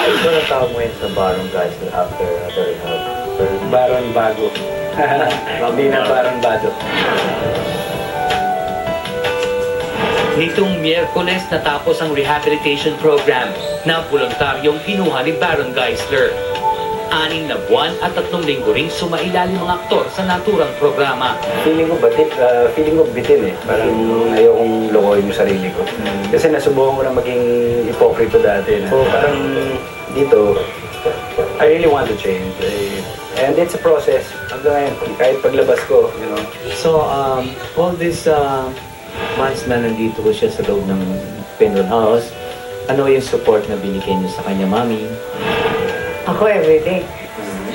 Ito na tawag mo yun sa Baron guys after the rehab. Baron Bago. Hindi na Baron Bago. Nitong Miyerkules natapos ang rehabilitation program na voluntaryong kinuha ni Baron Geisler. 6 na buwan at 3 linggo ring sumailalim ang aktor sa naturang programa. Feeling ko bitin eh. Parang ayokong lokohin yung sarili ko. Kasi nasubukan ko na maging hipokrito dati. So parang dito, I really want to change. And it's a process. Hanggang ngayon, kahit paglabas ko, you know. So, all this months na nandito ko siya sa loob ng Penrod House, ano yung support na binigay niyo sa kanya, Mami? Ako everyday.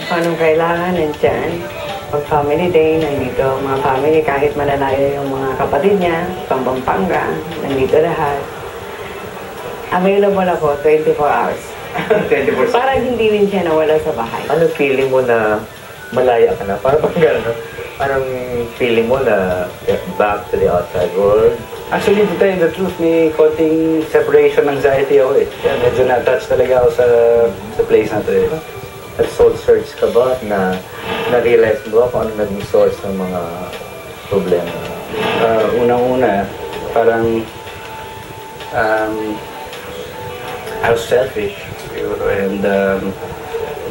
Kung anong kailangan, nandyan. Pag family day, nandito ang mga family. Kahit malalayo yung mga kapatid niya, Pampanga, nandito lahat. Available ako 24 hours. 24 Parang hindi rin siya nawala sa bahay. Ano feeling mo na malaya ka na? Parang gano'n. Anong feeling mo na get back to the outside world? Actually, to tell you the truth, may konting separation anxiety ako eh. Kaya medyo na-touch talaga ako sa place na to eh. At soul search ka ba na na-realize mo ba kung ano naging source ng mga problema? Unang-una, parang I was selfish siguro, and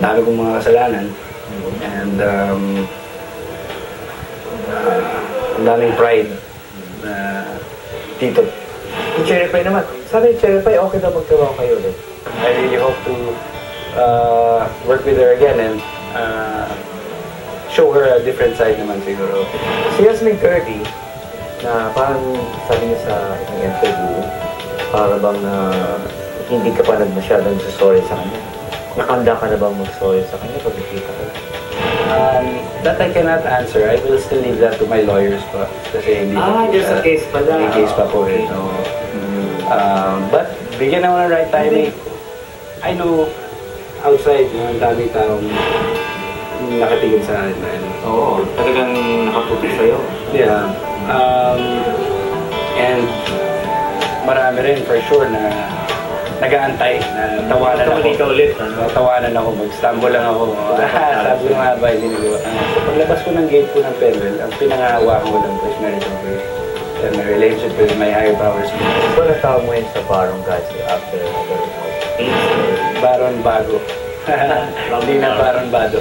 dami kong mga kasalanan and ang daming pride na dito. Yung Cherry Pie naman. Sabi yung Cherry Pie, okay na magkaroon kayo ulit. I really hope to work with her again and show her a different side naman siguro. Si Yasmin Curdy, na parang sabi niya sa isang interview, para bang hindi ka pa masyadong sorry sa kanya. Nakanda ka na bang mag-sorry sa kanya pag nakita ka? That I cannot answer. I will still leave that to my lawyers pa. Kasi hindi there's a case pala. May case pa po eh. So, but bigyan naman ng right timing. I know outside, ang daming taong nakatingin sa akin. Oo, talagang nakaputi sa'yo. Yeah. And marami rin for sure na nag-aantay, na tawanan ako. Ulit, tawanan ako, mag-stumble lang ako. Sabi ko nga ba, hindi nagawa. So paglabas ko ng gate ko ng Penwell, ang pinangahawakan ko lang is meron and my relationship with my higher powers. So, natawag mo yun sa Baron guys after the rehab. Baron Bago. Hindi na Baron Bado.